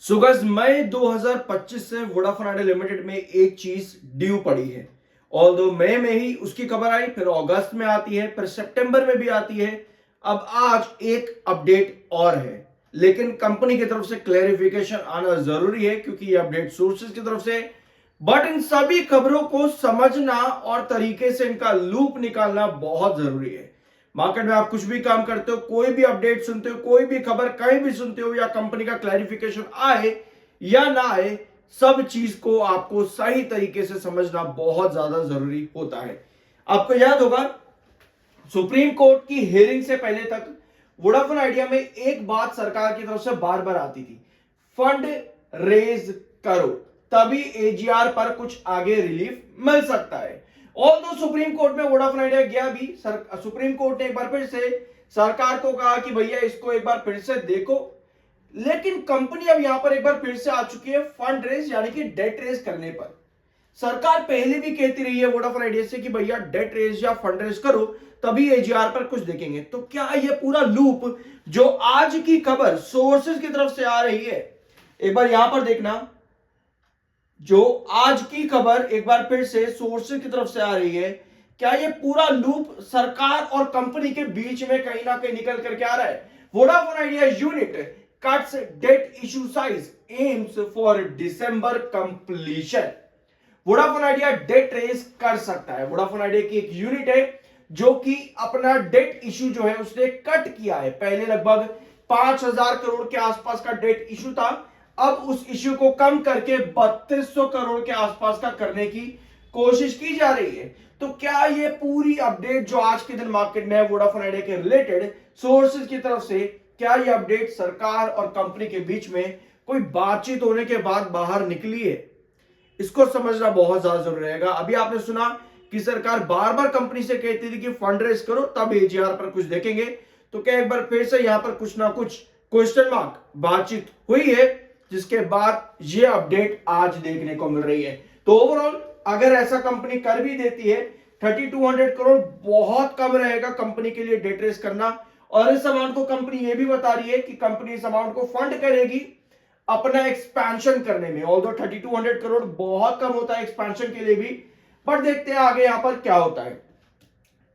So guys मई 2025 से Vodafone idea limited में एक चीज ड्यू पड़ी है। ऑल्दो मई में ही उसकी खबर आई, फिर अगस्त में आती है, फिर सितंबर में भी आती है। अब आज एक अपडेट और है, लेकिन कंपनी की तरफ से क्लैरिफिकेशन आना जरूरी है क्योंकि ये अपडेट सोर्सेज की तरफ से। बट इन सभी खबरों को समझना और तरीके से इनका लूप निकालना बहुत जरूरी है। मार्केट में आप कुछ भी काम करते हो, कोई भी अपडेट सुनते हो, कोई भी खबर कहीं भी सुनते हो, या कंपनी का क्लैरिफिकेशन आए या ना आए, सब चीज को आपको सही तरीके से समझना बहुत ज्यादा जरूरी होता है। आपको याद होगा सुप्रीम कोर्ट की हियरिंग से पहले तक वोडाफोन आइडिया में एक बात सरकार की तरफ से बार बार आती थी, फंड रेज करो तभी एजीआर पर कुछ आगे रिलीफ मिल सकता है। ऑल्दो सुप्रीम कोर्ट में वोडाफोन आइडिया गया भी, सुप्रीम कोर्ट ने एक बार फिर से सरकार को कहा कि भैया इसको एक बार फिर से देखो, लेकिन कंपनी अब यहां पर एक बार फिर से आ चुकी है फंड रेज यानी कि डेट रेज करने पर। सरकार पहले भी कहती रही है वोडाफोन आइडिया से कि भैया डेट रेज या फंड रेज करो तभी एजीआर पर कुछ देखेंगे। तो क्या ये पूरा लूप जो आज की खबर सोर्सेज की तरफ से आ रही है, एक बार यहां पर देखना, जो आज की खबर एक बार फिर से सोर्सेज की तरफ से आ रही है, क्या ये पूरा लूप सरकार और कंपनी के बीच में कहीं ना कहीं निकल करके आ रहा है? Vodafone Idea unit cuts debt issue size aims for December completion. Vodafone Idea debt raise कर सकता है। वोडाफोन आइडिया की एक यूनिट है जो कि अपना डेट इशू जो है उसने कट किया है। पहले लगभग 5,000 करोड़ के आसपास का डेट इशू था, अब उस इशू को कम करके 3200 करोड़ के आसपास का करने की कोशिश की जा रही है। तो क्या ये पूरी अपडेट जो आज के दिन मार्केट में है वोडाफोन आइडिया के रिलेटेड सोर्सेज की तरफ से, क्या ये अपडेट सरकार और कंपनी के बीच में कोई बातचीत होने के बाद बाहर निकली है? इसको समझना बहुत ज्यादा जरूरी रहेगा। अभी आपने सुना कि सरकार बार बार कंपनी से कहती थी कि फंड रेज करो तब एजीआर पर कुछ देखेंगे, तो क्या एक बार फिर से यहां पर कुछ ना कुछ क्वेश्चन मार्क बातचीत हुई है जिसके बाद ये अपडेट आज देखने को मिल रही है? तो ओवरऑल अगर ऐसा कंपनी कर भी देती है, 3200 करोड़ बहुत कम रहेगा कंपनी के लिए डेट रेज करना। और इस अमाउंट को कंपनी ये भी बता रही है कि कंपनी इस अमाउंट को फंड करेगी अपना एक्सपेंशन करने में। ऑल्दो 3200 करोड़ बहुत कम होता है एक्सपेंशन के लिए भी, पर देखते हैं आगे यहां पर क्या होता है।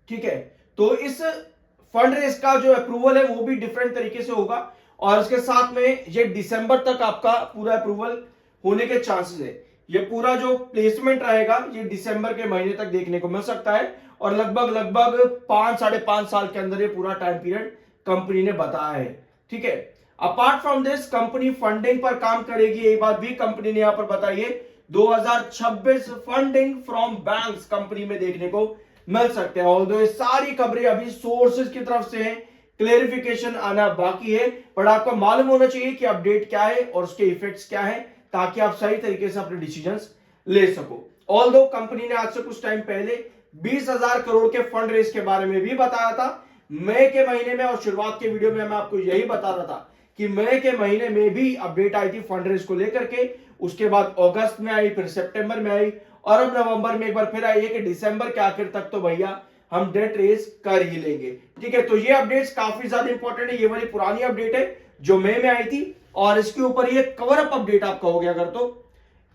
ठीक है, तो इस फंड रेज का जो अप्रूवल है वो भी डिफरेंट तरीके से होगा और इसके साथ में ये दिसंबर तक आपका पूरा अप्रूवल होने के चांसेस है। ये पूरा जो प्लेसमेंट रहेगा ये दिसंबर के महीने तक देखने को मिल सकता है और लगभग लगभग 5-5.5 साल के अंदर ये पूरा टाइम पीरियड कंपनी ने बताया है। ठीक है, apart from this company funding पर काम करेगी, ये बात भी कंपनी ने यहां पर बताई है। 2026 फंडिंग फ्रॉम बैंक्स कंपनी में देखने को मिल सकते हैं। ऑल्दो ये सारी खबरें अभी सोर्सेज की तरफ से हैं, क्लेरिफिकेशन आना बाकी है, पर आपको मालूम होना चाहिए कि अपडेट क्या है और उसके इफेक्ट्स क्या है ताकि आप सही तरीके से अपने डिसीजंस ले सको। ऑल्दो कंपनी ने आज से कुछ टाइम पहले 20,000 करोड़ के फंड रेज के बारे में भी बताया था मई के महीने में, और शुरुआत के वीडियो में मैं आपको यही बता रहा था कि मई के महीने में भी अपडेट आई थी फंड रेज को लेकर के, उसके बाद अगस्त में आई, फिर सितंबर में आई और अब नवंबर में एक बार फिर आई है कि दिसंबर के आखिर तक तो भैया हम डेट रेज कर ही लेंगे। ठीक है, तो ये अपडेट्स काफी ज्यादा इंपॉर्टेंट है। ये वाली पुरानी अपडेट है जो मई में आई थी और इसके ऊपर ये कवर अप अपडेट आप कहोगे अगर, तो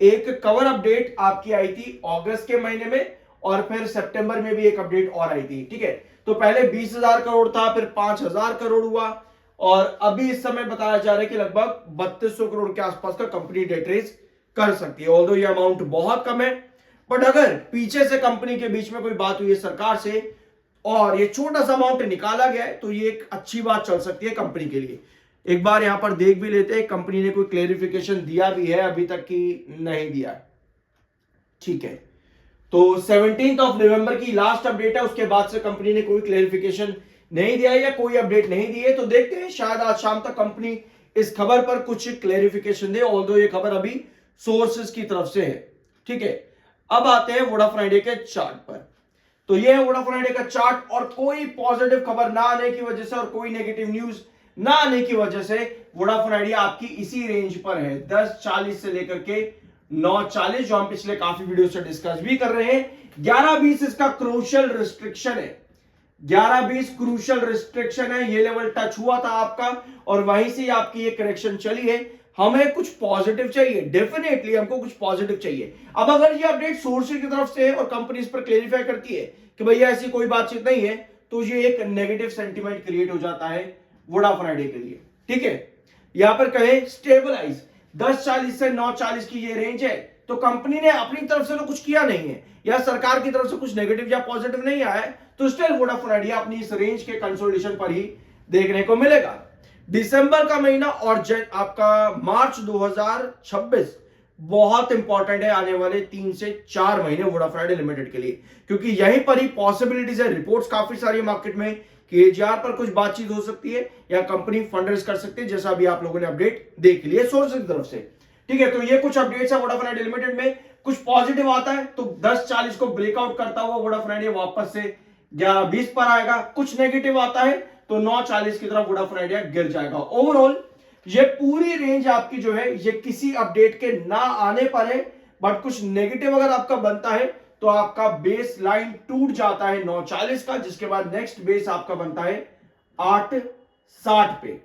एक कवर अपडेट आपकी आई थी अगस्त के महीने में और फिर सितंबर में भी एक अपडेट और आई थी। ठीक है, तो पहले 20,000 करोड़ था, फिर 5,000 करोड़ हुआ और अभी इस समय बताया जा रहा है कि लगभग 3200 करोड़ के आसपास का कंपनी डेट रेज कर सकती है। ऑल्दो ये अमाउंट बहुत कम है, बट अगर पीछे से कंपनी के बीच में कोई बात हुई है सरकार से और ये छोटा सा अमाउंट निकाला गया है तो ये एक अच्छी बात चल सकती है कंपनी के लिए। एक बार यहां पर देख भी लेते हैं कंपनी ने कोई क्लेरिफिकेशन दिया भी है अभी तक कि नहीं दिया। ठीक है, तो 17 नवंबर की लास्ट अपडेट है, उसके बाद से कंपनी ने कोई क्लेरिफिकेशन नहीं दिया या कोई अपडेट नहीं दी है। तो देखते हैं शायद आज शाम तक कंपनी इस खबर पर कुछ क्लेरिफिकेशन दे, ऑल्दो ये खबर अभी सोर्सेज की तरफ से है। ठीक है, अब आते हैं वोडाफोन आइडिया के चार्ट पर। तो ये है वोडाफोन आइडिया का चार्ट और कोई पॉजिटिव खबर ना आने की वजह से और कोई नेगेटिव न्यूज ना आने की वजह से वोडाफोन आइडिया आपकी इसी रेंज पर है, 10.40 से लेकर के 9.40, जो हम पिछले काफी वीडियो से डिस्कस भी कर रहे हैं। 11.20 इसका क्रूशियल रिस्ट्रिक्शन है, 11-20 क्रूशियल रिस्ट्रिक्शन है। ये लेवल टच हुआ था आपका और वहीं से आपकी ये करेक्शन चली है। हमें कुछ पॉजिटिव चाहिए, डेफिनेटली हमको कुछ पॉजिटिव चाहिए। अब अगर ये अपडेट सोर्स की तरफ से है और कंपनी इस पर क्लेरिफाई करती है कि भैया ऐसी कोई बातचीत नहीं है, तो ये एक नेगेटिव सेंटीमेंट क्रिएट हो जाता है वोडाफोन आइडिया के लिए। ठीक है, यहां पर कहें स्टेबलाइज 10.40 से 9.40 की ये रेंज है, तो कंपनी ने अपनी तरफ से तो कुछ किया नहीं है या सरकार की तरफ से कुछ नेगेटिव या पॉजिटिव नहीं आया है, तो स्टिल वोडाफोन आइडिया अपनी इस रेंज के कंसोलिडेशन पर ही देखने को मिलेगा। दिसंबर का महीना और आपका मार्च 2026 बहुत इंपॉर्टेंट है आने वाले 3 से 4 महीने वोडाफोन आइडिया लिमिटेड के लिए, क्योंकि यहीं पर ही पॉसिबिलिटीज है, रिपोर्ट्स काफी सारी मार्केट में कि एजीआर पर कुछ बातचीत हो सकती है या कंपनी फंड रेज कर सकती है, जैसा अभी आप लोगों ने अपडेट देख लिया सोर्स की तरफ से। ठीक है, तो ये कुछ अपडेट्स है वोडाफोन आइडिया लिमिटेड में। कुछ पॉजिटिव आता है तो 10.40 को ब्रेकआउट करता हुआ वोडाफोन आइडिया वापस से 11.20 पर आएगा। कुछ नेगेटिव आता है तो 9.40 की तरफ वोडाफोन आइडिया गिर जाएगा। ओवरऑल ये पूरी रेंज आपकी जो है ये किसी अपडेट के ना आने पर है, बट कुछ नेगेटिव अगर आपका बनता है तो आपका बेस लाइन टूट जाता है 9.40 का, जिसके बाद नेक्स्ट बेस आपका बनता है 8.60 पे,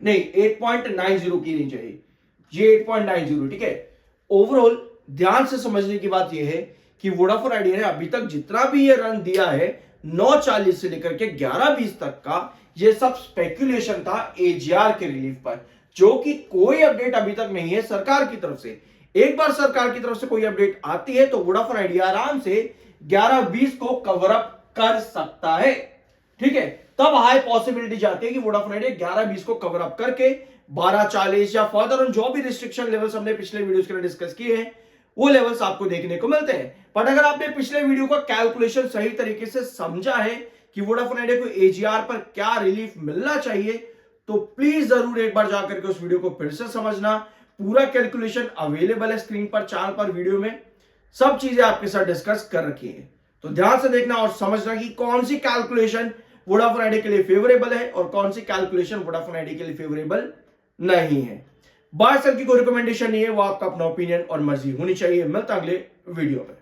नहीं 8.90 की रेंज है ये 8.90। ठीक है, ओवरऑल ध्यान से समझने की बात यह है कि वोडाफोन आइडिया ने अभी तक जितना भी ये रन दिया है 9.40 से लेकर के 11.20 तक का, ये सब स्पेक्यूलेशन था एजीआर के रिलीफ पर, जो कि कोई अपडेट अभी तक नहीं है सरकार की तरफ से। एक बार सरकार की तरफ से कोई अपडेट आती है तो वोडाफोन आइडिया आराम से 11.20 को कवर अप कर सकता है। ठीक है, तब हाई पॉसिबिलिटी जाती है कि वोडाफोन आइडिया 11.20 को कवर अप करके 12.40 या फर्दर जो भी रिस्ट्रिक्शन लेवल्स हमने पिछले वीडियोस के लिए डिस्कस किए हैं वो लेवल्स आपको देखने को मिलते हैं। बट अगर आपने पिछले वीडियो का कैलकुलेशन सही तरीके से समझा है कि वोडाफोन आइडिया को एजीआर पर क्या रिलीफ मिलना चाहिए, तो प्लीज जरूर एक बार जाकर के उस वीडियो को फिर से समझना। पूरा कैलकुलेशन अवेलेबल है स्क्रीन पर, चैनल पर, वीडियो में सब चीजें आपके साथ डिस्कस कर रखी है, तो ध्यान से देखना और समझना कि कौन सी कैलकुलेशन वोडाफोन आइडिया के लिए फेवरेबल है और कौन सी कैलकुलेशन वोडाफोन आइडिया के लिए फेवरेबल नहीं है। बाय सेल की कोई रिकमेंडेशन नहीं है, वो आपका अपना ओपिनियन और मर्जी होनी चाहिए। मिलता अगले वीडियो में।